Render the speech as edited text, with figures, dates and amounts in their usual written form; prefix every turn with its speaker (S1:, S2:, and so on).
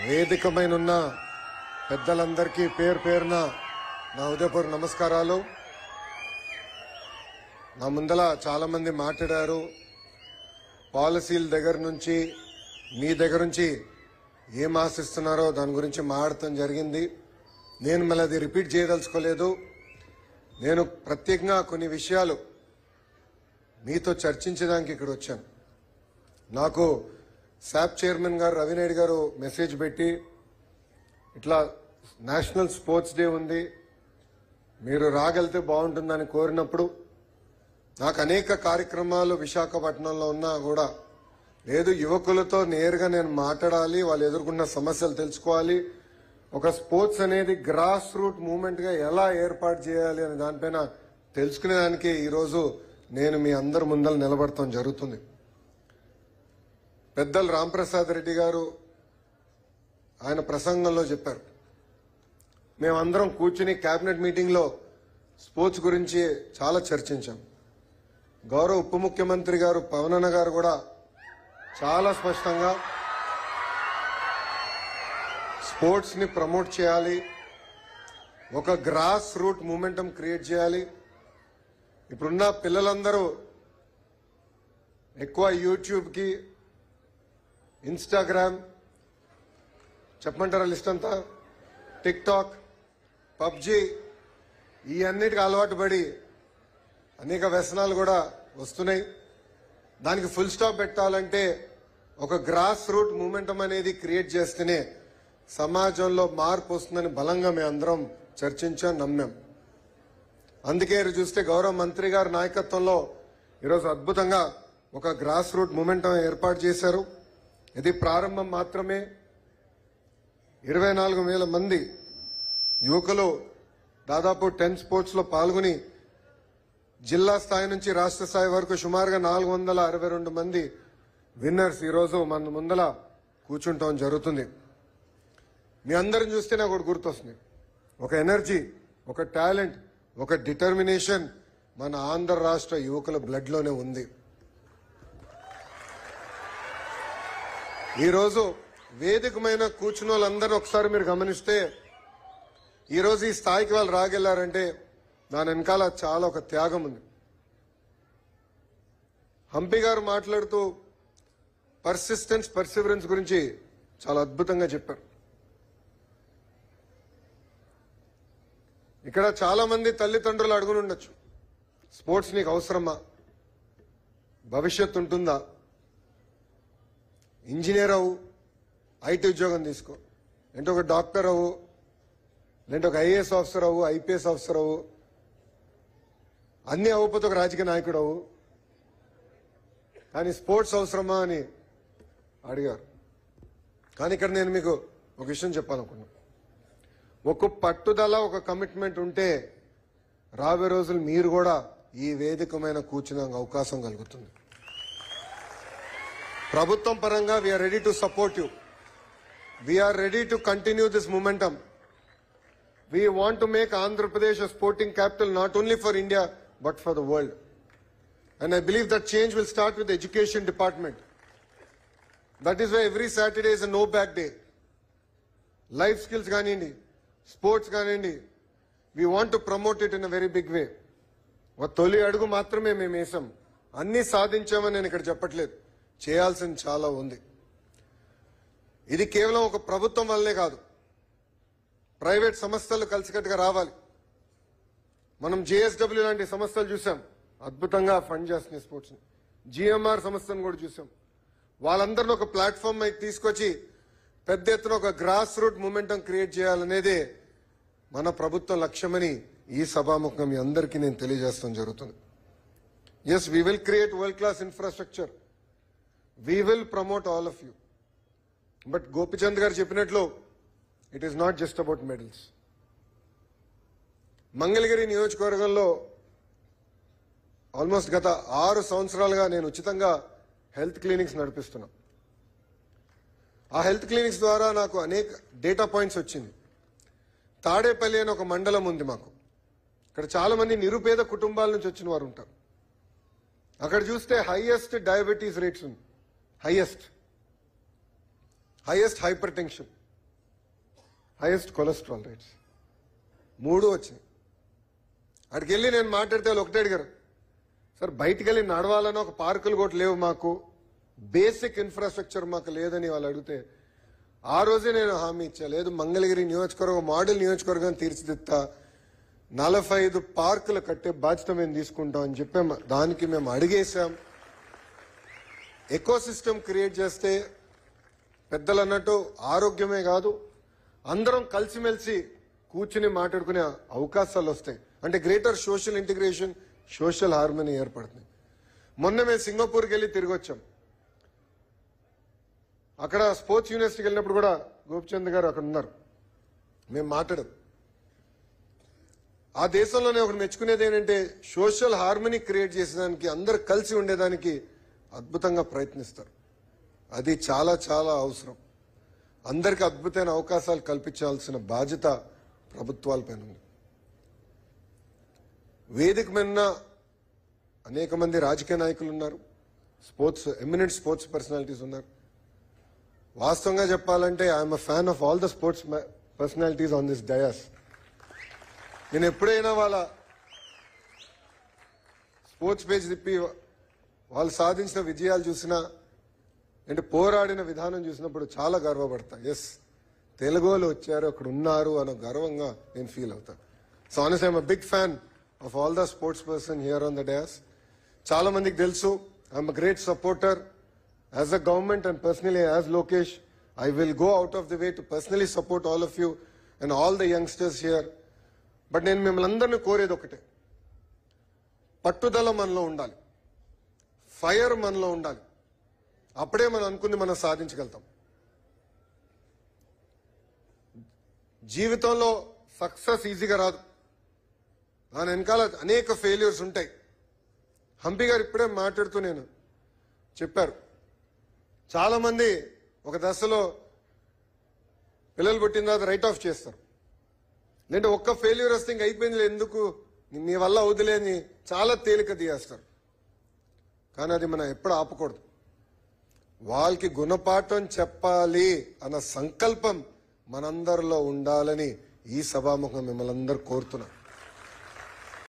S1: వేదికమైన పెద్దలందరికీ పేరు పేరున నా ఉదయపూర్ నమస్కారాలు. నా ముందల చాలా మంది మాట్లాడారు. పాలసీల దగ్గర నుంచి మీ దగ్గర నుంచి ఏం ఆశిస్తున్నారో దాని గురించి మాట్లాడటం జరిగింది. నేను మళ్ళీ అది రిపీట్ చేయదలుచుకోలేదు. నేను ప్రత్యేకంగా కొన్ని విషయాలు మీతో చర్చించడానికి ఇక్కడ వచ్చాను. నాకు శాప్ చైర్మన్ గారు రవినాయుడు గారు మెసేజ్ పెట్టి ఇట్లా నేషనల్ స్పోర్ట్స్ డే ఉంది, మీరు రాగలితే బాగుంటుందని కోరినప్పుడు నాకు అనేక కార్యక్రమాలు విశాఖపట్నంలో ఉన్నా కూడా లేదు, యువకులతో నేరుగా నేను మాట్లాడాలి, వాళ్ళు ఎదుర్కొన్న సమస్యలు తెలుసుకోవాలి, ఒక స్పోర్ట్స్ అనేది గ్రాస్ రూట్ మూవ్మెంట్ గా ఎలా ఏర్పాటు చేయాలి అనే దానిపైన తెలుసుకునేదానికి ఈరోజు నేను మీ అందరి ముందర నిలబడటం జరుగుతుంది. పెద్దలు రాంప్రసాద్ రెడ్డి గారు ఆయన ప్రసంగంలో చెప్పారు, మేమందరం కూర్చుని కేబినెట్ మీటింగ్ లో స్పోర్ట్స్ గురించి చాలా చర్చించాం. గౌరవ ఉప ముఖ్యమంత్రి గారు పవనన్న గారు కూడా చాలా స్పష్టంగా స్పోర్ట్స్ ని ప్రమోట్ చేయాలి, ఒక గ్రాస్ రూట్ మూమెంటం క్రియేట్ చేయాలి. ఇప్పుడున్న పిల్లలందరూ ఎక్కువ యూట్యూబ్ కి, ఇన్స్టాగ్రామ్, చెప్పమంటారా లిస్ట్ అంతా, టిక్ టాక్, పబ్జి, ఈ అన్నిటికీ అలవాటు పడి అనేక వ్యసనాలు కూడా వస్తున్నాయి. దానికి ఫుల్ స్టాప్ పెట్టాలంటే ఒక గ్రాస్ రూట్ మూమెంటం అనేది క్రియేట్ చేస్తేనే సమాజంలో మార్పు వస్తుందని బలంగా మేము అందరం చర్చించాం, నమ్మాం. అందుకే చూస్తే గౌరవ మంత్రి గారి నాయకత్వంలో ఈరోజు అద్భుతంగా ఒక గ్రాస్ రూట్ మూమెంటం ఏర్పాటు చేశారు. ఇది ప్రారంభం మాత్రమే. 24,000 మంది యువకులు దాదాపు 10 స్పోర్ట్స్ లో పాల్గొని జిల్లా స్థాయి నుంచి రాష్ట్ర స్థాయి వరకు సుమారుగా 462 మంది విన్నర్స్ ఈరోజు మన ముందల కూర్చుంటాం జరుగుతుంది. మీ అందరిని చూస్తే నాకు ఒకటి గుర్తొస్తుంది, ఒక ఎనర్జీ, ఒక టాలెంట్, ఒక డిటర్మినేషన్ మన ఆంధ్ర రాష్ట్ర యువకుల బ్లడ్ లోనే ఉంది. ఈరోజు వేదికమైన కూర్చున్న వాళ్ళందరూ ఒకసారి మీరు గమనిస్తే ఈరోజు ఈ స్థాయికి వాళ్ళు రాగెళ్లారంటే దాని వెనకాల చాలా ఒక త్యాగం ఉంది. హంపి గారు మాట్లాడుతూ పర్సివరెన్స్ గురించి చాలా అద్భుతంగా చెప్పారు. ఇక్కడ చాలా మంది తల్లిదండ్రులు అడుగుని ఉండొచ్చు, స్పోర్ట్స్ నీకు అవసరమా, భవిష్యత్తు ఉంటుందా, ఇంజనీర్ అవ్వు, ఐటీ ఉద్యోగం తీసుకో, లేదంటే ఒక డాక్టర్ అవ్వు, లేదంటే ఒక ఐఏఎస్ ఆఫీసర్ అవ్వు, ఐపీఎస్ ఆఫీసర్ అవ్వు, అన్ని అవ్వకపోతే ఒక రాజకీయ నాయకుడు అవ్వు, కానీ స్పోర్ట్స్ అవసరమా అని అడిగారు. కానీ ఇక్కడ నేను మీకు ఒక విషయం చెప్పాలనుకున్నాను, ఒక పట్టుదల, ఒక కమిట్మెంట్ ఉంటే రాబోయే రోజులు మీరు కూడా ఈ వేదికమైన కూర్చునే అవకాశం కలుగుతుంది. ప్రభుత్వం పరంగా we're ready to support you, we're ready to continue this momentum. We want to make Andhra Pradesh a sporting capital not only for India but for the world. And I believe that change will start with the education department. That is why every Saturday is a no back day. Life skills ganindi, sports ganindi, we want to promote it in a very big way. తొలి అడుగు మాత్రమే మేము వేసాం, అన్ని సాధించామని నేను ఇక్కడ చెప్పట్లేదు, చేయాల్సింది చాలా ఉంది. ఇది కేవలం ఒక ప్రభుత్వం వల్లే కాదు, ప్రైవేట్ సంస్థలు కలిసికట్టుగా రావాలి. మనం జేఎస్డబ్ల్యూ లాంటి సంస్థలు చూసాం, అద్భుతంగా ఫండ్ చేస్తున్నాయి స్పోర్ట్స్ ని. జిఎంఆర్ సంస్థను కూడా చూసాం. వాళ్ళందరినీ ఒక ప్లాట్ఫామ్ పైకి తీసుకొచ్చి పెద్ద ఎత్తున ఒక గ్రాస్ రూట్ మూమెంటం క్రియేట్ చేయాలనేదే మన ప్రభుత్వం లక్ష్యమని ఈ సభాముఖంగా మీ అందరికీ నేను తెలియజేస్తాం జరుగుతుంది. Yes, we will create world class infrastructure, we will promote all of you. But Gopichand గారు చెప్పినట్లు it is not just about medals. Mangalagiri నియోజకవర్గంలో ఆల్మోస్ట్ గత 6 సంవత్సరాలుగా నేను ఉచితంగా హెల్త్ క్లినిక్స్ నడిపిస్తున్నా. ఆ హెల్త్ క్లినిక్స్ ద్వారా నాకు అనేక డేటా పాయింట్స్ వచ్చింది. తాడేపల్లి అని ఒక మండలం ఉంది మాకు, ఇక్కడ చాలా మంది నిరుపేద కుటుంబాల నుంచి వచ్చిన వారు ఉంటారు. అక్కడ చూస్తే హైయెస్ట్ డయాబెటీస్ రేట్స్ ఉంది, highest hyper tension, highest cholesterol rates 3 వచ్చినాయి. అక్కడికి వెళ్ళి నేను మాట్లాడితే వాళ్ళు ఒకటే అడిగారు, సార్ బయటికి వెళ్ళి నడవాలని ఒక పార్కులు కూడా లేవు, మాకు బేసిక్ ఇన్ఫ్రాస్ట్రక్చర్ మాకు లేదని వాళ్ళు అడిగితే ఆ రోజే నేను హామీ ఇచ్చా, లేదు మంగళగిరి నియోజకవర్గం మోడల్ నియోజకవర్గం తీర్చిదిద్దా, 45 పార్కులు కట్టే బాధ్యత మేము తీసుకుంటాం అని చెప్పాం. దానికి మేము అడిగేశాం. ఎకో సిస్టమ్ క్రియేట్ చేస్తే పెద్దలు అన్నట్టు ఆరోగ్యమే కాదు, అందరం కలిసిమెలిసి కూర్చుని మాట్లాడుకునే అవకాశాలు వస్తాయి. అంటే greater social integration, social harmony ఏర్పడుతుంది. మొన్న మేము సింగపూర్కి వెళ్ళి తిరిగి వచ్చాం. అక్కడ స్పోర్ట్స్ యూనివర్సిటీకి వెళ్ళినప్పుడు కూడా గోపిచంద్ గారు అక్కడ ఉన్నారు. మేము మాట్లాడాం. ఆ దేశంలోనే ఒకటి మెచ్చుకునేది ఏంటంటే సోషల్ హార్మనీ క్రియేట్ చేసేదానికి, అందరు కలిసి ఉండేదానికి అద్భుతంగా ప్రయత్నిస్తారు. అది చాలా చాలా అవసరం. అందరికి అద్భుతమైన అవకాశాలు కల్పించాల్సిన బాధ్యత ప్రభుత్వాలపైన ఉంది. వేదిక మీద అనేక మంది రాజకీయ నాయకులు ఉన్నారు, స్పోర్ట్స్ ఎమినెంట్ స్పోర్ట్స్ పర్సనాలిటీస్ ఉన్నారు. వాస్తవంగా చెప్పాలంటే I'm a fan of all the sports personalities on this dais. నేను ఎప్పుడైనా వాళ్ళ స్పోర్ట్స్ పేజ్ తిప్పి వాళ్ళు సాధించిన విజయాలు చూసినా, అంటే పోరాడిన విధానం చూసినప్పుడు చాలా గర్వపడతా. ఎస్, తెలుగు వాళ్ళు వచ్చారు, అక్కడ ఉన్నారు అన్న గర్వంగా నేను ఫీల్ అవుతాను. So honestly I'm a big fan of all the sports person here on the dais. చాలా మందికి తెలుసు, I'm a great supporter as a government and personally as Lokesh. I will go out of the way to personally support all of you and all the youngsters here. But నేను మిమ్మల్ని అందరినీ కోరేది ఒకటే, పట్టుదల మనలో ఉండాలి, ఫైర్ మనలో ఉండాలి. అప్పుడే మనం అనుకుంది మనం సాధించగలుగుతాం. జీవితంలో సక్సెస్ ఈజీగా రాదు, దాని వెనకాల అనేక ఫెయిల్యూర్స్ ఉంటాయి. హంపి గారు ఇప్పుడే మాట్లాడుతూ నేను చెప్పారు, చాలా మంది ఒక దశలో పిల్లలు పుట్టిన తర్వాత రైట్ ఆఫ్ చేస్తారు. లేదంటే ఒక్క ఫెయిల్యూర్ వస్తే ఇంక అయిపోయింది, ఎందుకు మీ వల్ల అవుతులేని చాలా తేలిక తీయేస్తారు. కానీ అది మనం ఎప్పుడు ఆపకూడదు. వాళ్ళకి గుణపాఠం చెప్పాలి అన్న సంకల్పం మనందరిలో ఉండాలని ఈ సభాముఖం మిమ్మల్ని అందరూ కోరుతున్నా.